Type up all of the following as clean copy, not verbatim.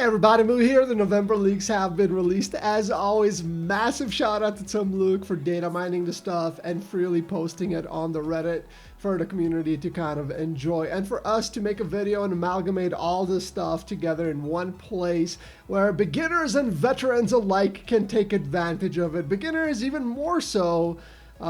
everybody, Moo here. The November leaks have been released. As always, massive shout out to Tsum Luke for data mining the stuff and freely posting it on the Reddit for the community to kind of enjoy, and for us to make a video and amalgamate all this stuff together in one place where beginners and veterans alike can take advantage of it. Beginners even more so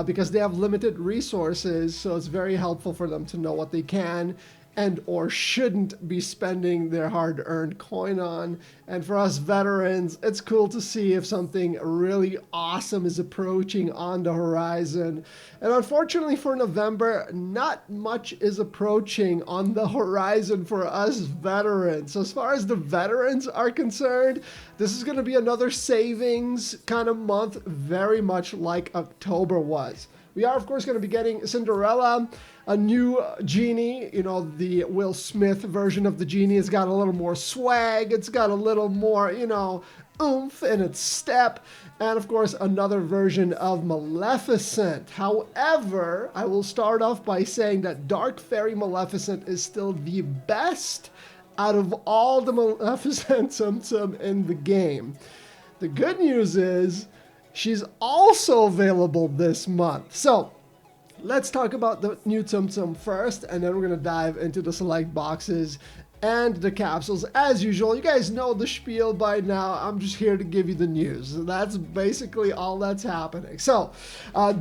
because they have limited resources, so it's very helpful for them to know what they can and or shouldn't be spending their hard-earned coin on. And for us veterans, it's cool to see if something really awesome is approaching on the horizon. And unfortunately for November, not much is approaching on the horizon for us veterans. So as far as the veterans are concerned, this is going to be another savings kind of month, very much like October was. We are, of course, going to be getting Cinderella, a new Genie. You know, the Will Smith version of the Genie has got a little more swag. It's got a little more, you know, oomph in its step. And, of course, another version of Maleficent. However, I will start off by saying that Dark Fairy Maleficent is still the best out of all the Maleficent Tsum Tsum in the game. The good news is she's also available this month. So let's talk about the new Tsum Tsum first, and then we're going to dive into the select boxes and the capsules. As usual, you guys know the spiel by now. I'm just here to give you the news. That's basically all that's happening. So,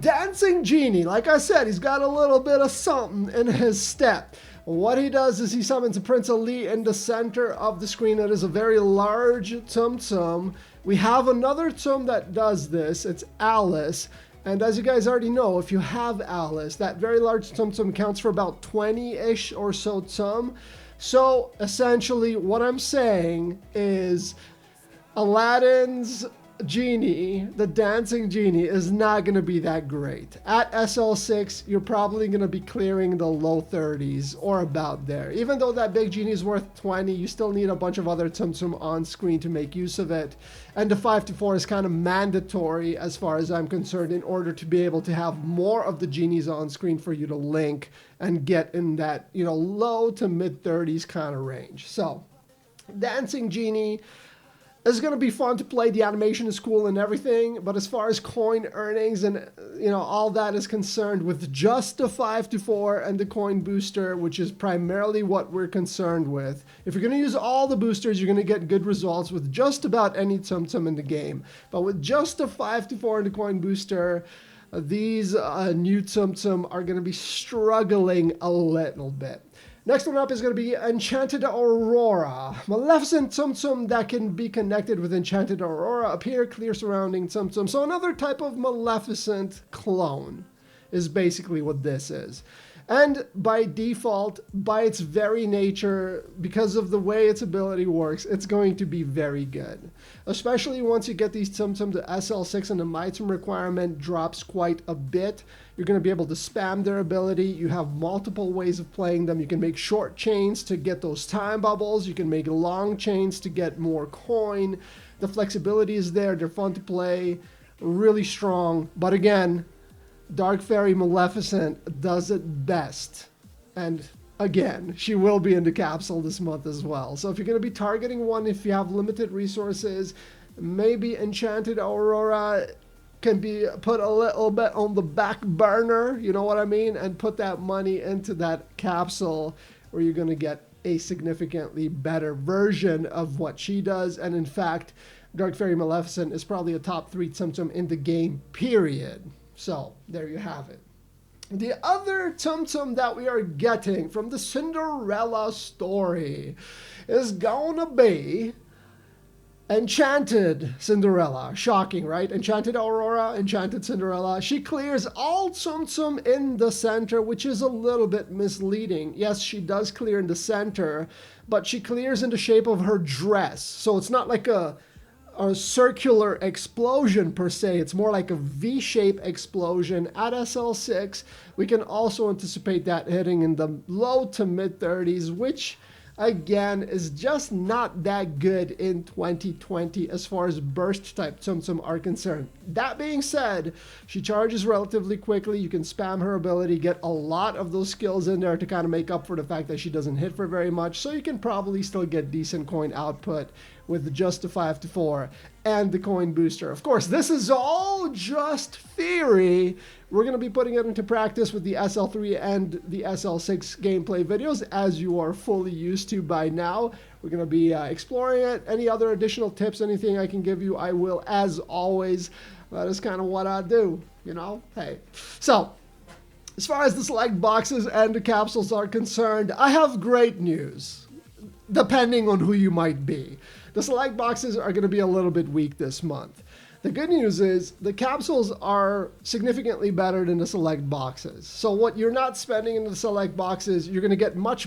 Dancing Genie, like I said, he's got a little bit of something in his step. What he does is he summons Prince Ali in the center of the screen. It is a very large Tsum Tsum. We have another Tsum that does this. It's Alice. And as you guys already know, if you have Alice, that very large Tsum Tsum counts for about 20-ish or so Tsum. So essentially what I'm saying is Aladdin's Genie, the Dancing Genie, is not going to be that great. At SL6, you're probably going to be clearing the low 30s or about there. Even though that big Genie is worth 20, you still need a bunch of other Tsum Tsum on screen to make use of it. And the 5 to 4 is kind of mandatory as far as I'm concerned in order to be able to have more of the Genies on screen for you to link and get in that, you know, low to mid 30s kind of range. So, Dancing Genie is going to be fun to play. The animation is cool and everything, but as far as coin earnings and, you know, all that is concerned, with just the 5 to 4 and the coin booster, which is primarily what we're concerned with, if you're going to use all the boosters, you're going to get good results with just about any Tsum Tsum in the game. But with just the 5 to 4 and the coin booster, these new Tsum Tsum are going to be struggling a little bit. Next one up is going to be Enchanted Aurora. Maleficent Tsum Tsum that can be connected with Enchanted Aurora appear clear surrounding Tsum Tsum. So another type of Maleficent clone is basically what this is. And by default, by its very nature, because of the way its ability works, it's going to be very good. Especially once you get these Tsum Tsum to SL6 and the item requirement drops quite a bit. You're going to be able to spam their ability. You have multiple ways of playing them. You can make short chains to get those time bubbles. You can make long chains to get more coin. The flexibility is there. They're fun to play. Really strong. But again, Dark Fairy Maleficent does it best. And again, she will be in the capsule this month as well. So if you're going to be targeting one, if you have limited resources, maybe Enchanted Aurora can be put a little bit on the back burner, you know what I mean? And put that money into that capsule where you're going to get a significantly better version of what she does. And in fact, Dark Fairy Maleficent is probably a top 3 Tsum Tsum in the game, period. So, there you have it. The other Tsum Tsum that we are getting from the Cinderella story is gonna be Enchanted Cinderella. Shocking, right? Enchanted Aurora, Enchanted Cinderella. She clears all Tsum Tsum in the center, which is a little bit misleading. Yes, she does clear in the center, but she clears in the shape of her dress. So it's not like a circular explosion per se. It's more like a V-shape explosion at SL6. We can also anticipate that hitting in the low to mid 30s, which again is just not that good in 2020 as far as burst type Tsum Tsum are concerned. That being said, she charges relatively quickly. You can spam her ability, get a lot of those skills in there to kind of make up for the fact that she doesn't hit for very much, so you can probably still get decent coin output with just the 5-4 and the coin booster. Of course, this is all just theory. We're going to be putting it into practice with the SL3 and the SL6 gameplay videos, as you are fully used to by now. We're going to be exploring it. Any other additional tips, anything I can give you, I will, as always. That is kind of what I do, you know? Hey. So, as far as the select boxes and the capsules are concerned, I have great news, depending on who you might be. The select boxes are going to be a little bit weak this month. The good news is the capsules are significantly better than the select boxes. So what you're not spending in the select boxes, you're going to get much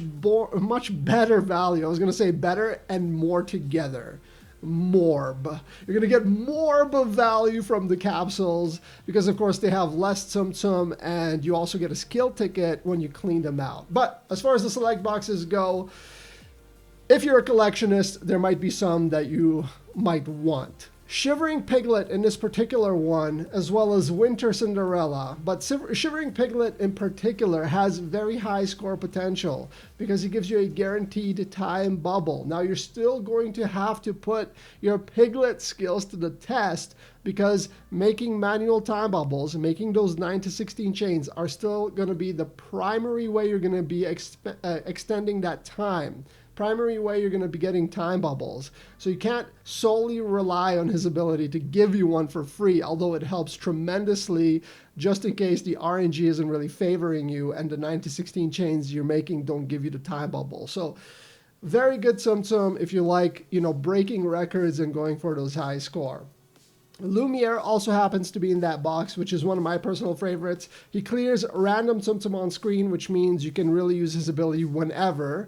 better value. I was going to say better and more together. Morb. You're going to get morb of value from the capsules because, of course, they have less Tsum Tsum, and you also get a skill ticket when you clean them out. But as far as the select boxes go, if you're a collectionist, there might be some that you might want. Shivering Piglet in this particular one, as well as Winter Cinderella, but Shivering Piglet in particular has very high score potential because it gives you a guaranteed time bubble. Now you're still going to have to put your Piglet skills to the test because making manual time bubbles, making those 9 to 16 chains are still going to be the primary way you're going to be extending that time. Primary way you're going to be getting time bubbles. So you can't solely rely on his ability to give you one for free, although it helps tremendously just in case the RNG isn't really favoring you and the 9 to 16 chains you're making don't give you the time bubble. So very good Tsum Tsum if you like, you know, breaking records and going for those high score. Lumiere also happens to be in that box, which is one of my personal favorites. He clears random Tsum Tsum on screen, which means you can really use his ability whenever.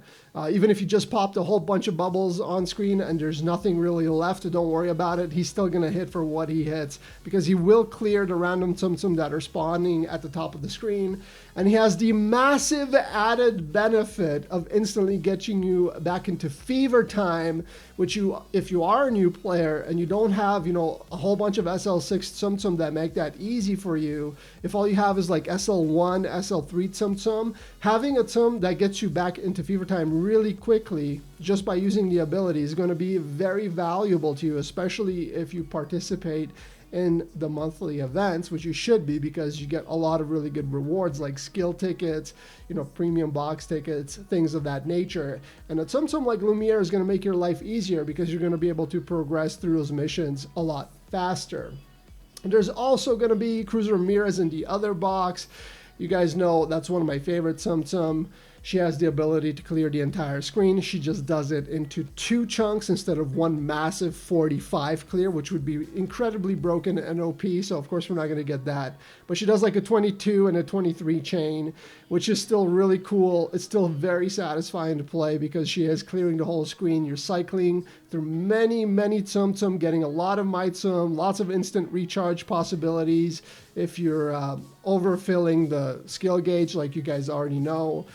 Even if you just popped a whole bunch of bubbles on screen and there's nothing really left, don't worry about it. He's still going to hit for what he hits because he will clear the random Tsum Tsum that are spawning at the top of the screen. And he has the massive added benefit of instantly getting you back into fever time, which if you are a new player and you don't have, you know, a whole bunch of SL6 Tsum Tsum that make that easy for you, if all you have is like SL1, SL3 Tsum Tsum, having a Tsum that gets you back into fever time really quickly just by using the ability is going to be very valuable to you, especially if you participate in the monthly events, which you should be because you get a lot of really good rewards like skill tickets, you know, premium box tickets, things of that nature. And a Tsum Tsum like Lumiere is going to make your life easier because you're going to be able to progress through those missions a lot faster. And there's also going to be Cruz Ramirez in the other box. You guys know that's one of my favorite Tsum Tsum. She has the ability to clear the entire screen. She just does it into 2 chunks instead of one massive 45 clear, which would be incredibly broken and OP. So of course we're not going to get that. But she does like a 22 and a 23 chain, which is still really cool. It's still very satisfying to play because she is clearing the whole screen. You're cycling through many Tsum Tsum, getting a lot of My Tsum, lots of instant recharge possibilities if you're overfilling the skill gauge like you guys already know.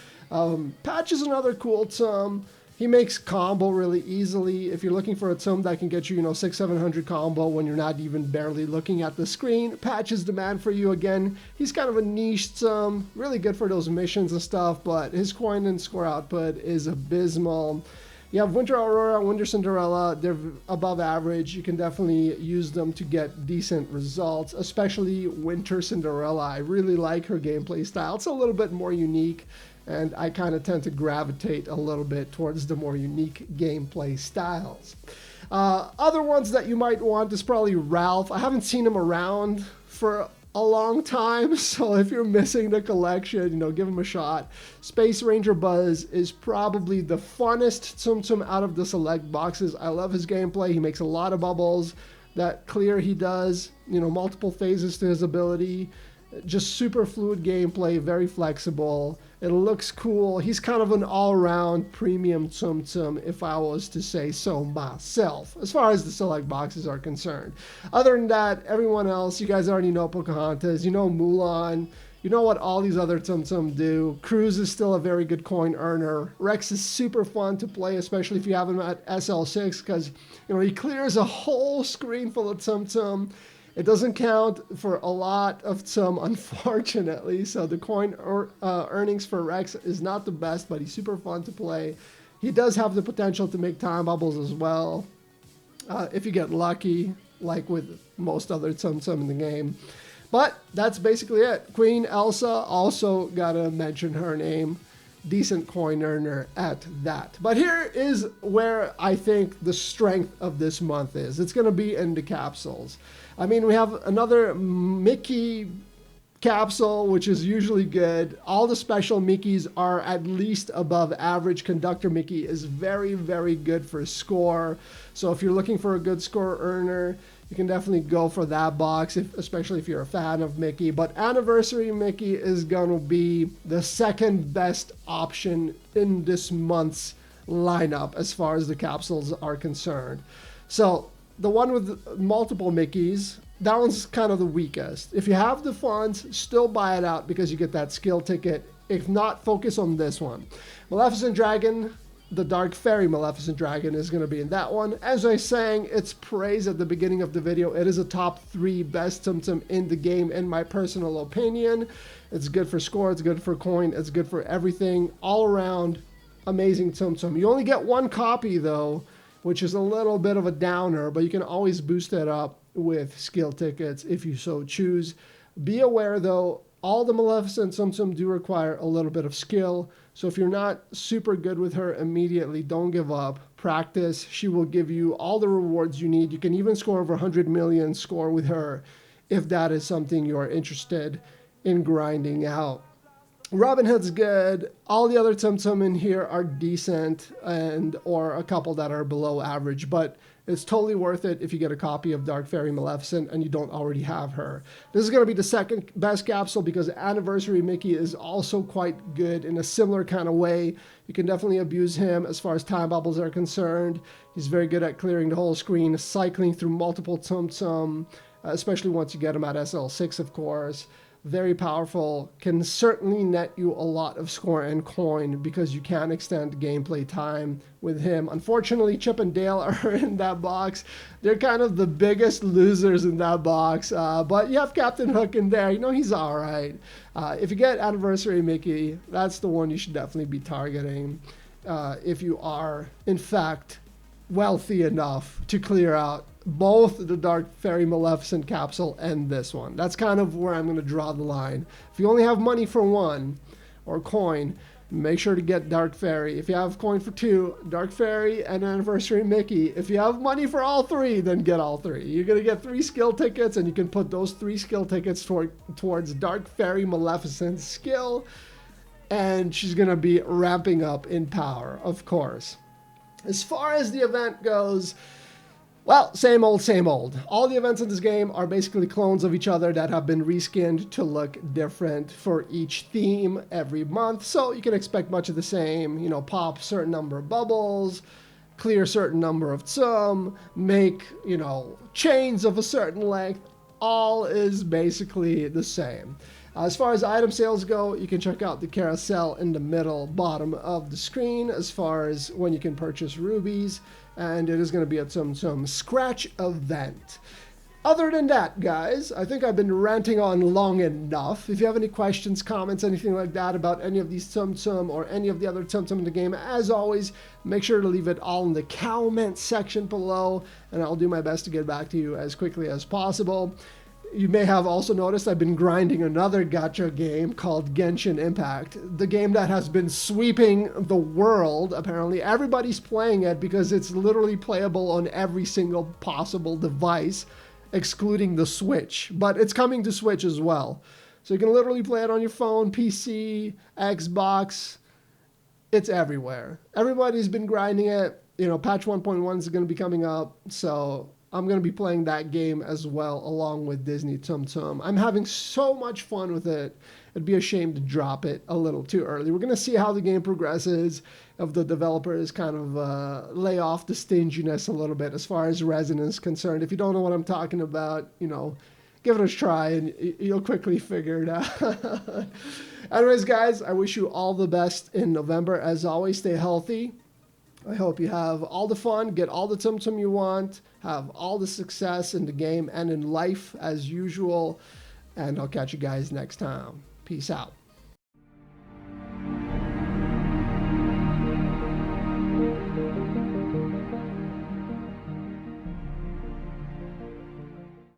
Patch is another cool Tsum. He makes combo really easily. If you're looking for a Tsum that can get you, 600-700 combo when you're not even barely looking at the screen, Patch is the man for you again. He's kind of a niche Tsum, really good for those missions and stuff, but his coin and score output is abysmal. You have Winter Aurora, Winter Cinderella. They're above average. You can definitely use them to get decent results, especially Winter Cinderella. I really like her gameplay style. It's a little bit more unique, and I kind of tend to gravitate a little bit towards the more unique gameplay styles. Other ones that you might want is probably Ralph. I haven't seen him around for a long time, so if you're missing the collection, give him a shot. Space Ranger Buzz is probably the funnest Tsum Tsum out of the select boxes. I love his gameplay. He makes a lot of bubbles. That clear he does, multiple phases to his ability. Just super fluid gameplay, very flexible. It looks cool. He's kind of an all-around premium Tsum Tsum, if I was to say so myself, as far as the select boxes are concerned. Other than that, everyone else, you guys already know Pocahontas, Mulan, you know what all these other Tsum Tsum do. Cruz is still a very good coin earner. Rex is super fun to play, especially if you have him at SL6, because he clears a whole screen full of Tsum Tsum. It doesn't count for a lot of Tsum, unfortunately, so the coin earnings for Rex is not the best, but he's super fun to play. He does have the potential to make time bubbles as well. if you get lucky, like with most other Tsum Tsum in the game. But that's basically it. Queen Elsa, also gotta mention her name. Decent coin earner at that. But here is where I think the strength of this month is. It's gonna be in the capsules. I mean, we have another Mickey capsule, which is usually good. All the special Mickeys are at least above average. Conductor Mickey is very, very good for score. So if you're looking for a good score earner, you can definitely go for that box, especially if you're a fan of Mickey. But Anniversary Mickey is going to be the second best option in this month's lineup as far as the capsules are concerned. So the one with multiple Mickeys, that one's kind of the weakest. If you have the funds, still buy it out because you get that skill ticket. If not, focus on this one. Maleficent Dragon, the Dark Fairy Maleficent Dragon is going to be in that one. As I sang its praise at the beginning of the video, it is a top 3 best Tsum Tsum in the game in my personal opinion. It's good for score, it's good for coin, it's good for everything. All around, amazing Tsum Tsum. You only get one copy though, which is a little bit of a downer, but you can always boost it up with skill tickets if you so choose. Be aware though, all the Maleficent Tsum Tsum do require a little bit of skill. So if you're not super good with her immediately, don't give up. Practice. She will give you all the rewards you need. You can even score over 100 million score with her if that is something you're interested in grinding out. Robin Hood's good. All the other Tsum Tsum in here are decent or a couple that are below average, but it's totally worth it if you get a copy of Dark Fairy Maleficent and you don't already have her. This is going to be the second best capsule because Anniversary Mickey is also quite good in a similar kind of way. You can definitely abuse him as far as time bubbles are concerned. He's very good at clearing the whole screen, cycling through multiple Tsum Tsum, especially once you get him at SL6, of course. Very powerful, can certainly net you a lot of score and coin because you can extend gameplay time with him. Unfortunately, Chip and Dale are in that box. They're kind of the biggest losers in that box, but you have Captain Hook in there. You know, he's all right. If you get Anniversary Mickey, that's the one you should definitely be targeting if you are, in fact, wealthy enough to clear out both the Dark Fairy Maleficent capsule and this one. That's kind of where I'm going to draw the line. If you only have money for one or coin, make sure to get Dark Fairy. If you have coin for 2, Dark Fairy and Anniversary Mickey. If you have money for all 3, then get all 3. You're going to get 3 skill tickets, and you can put those 3 skill tickets towards Dark Fairy Maleficent's skill, and she's going to be ramping up in power, of course. As far as the event goes, well, same old, same old. All the events in this game are basically clones of each other that have been reskinned to look different for each theme every month. So you can expect much of the same, you know, pop certain number of bubbles, clear certain number of Tsum, make, you know, chains of a certain length. All is basically the same. As far as item sales go, you can check out the carousel in the middle bottom of the screen as far as when you can purchase rubies, and it is going to be a Tsum Tsum scratch event. Other than that, guys, I think I've been ranting on long enough. If you have any questions, comments, anything like that about any of these Tsum Tsum or any of the other Tsum Tsum in the game, as always, make sure to leave it all in the comment section below, and I'll do my best to get back to you as quickly as possible. You may have also noticed I've been grinding another gacha game called Genshin Impact. The game that has been sweeping the world. Apparently everybody's playing it because it's literally playable on every single possible device, excluding the Switch. But it's coming to Switch as well. So you can literally play it on your phone, PC, Xbox. It's everywhere. Everybody's been grinding it. You know, patch 1.1 is going to be coming up. So I'm going to be playing that game as well, along with Disney Tsum Tsum. I'm having so much fun with it. It'd be a shame to drop it a little too early. We're going to see how the game progresses, if the developers kind of lay off the stinginess a little bit as far as resin is concerned. If you don't know what I'm talking about, you know, give it a try and you'll quickly figure it out. Anyways, guys, I wish you all the best in November. As always, stay healthy. I hope you have all the fun, get all the Tsum Tsum you want, have all the success in the game and in life as usual, and I'll catch you guys next time. Peace out.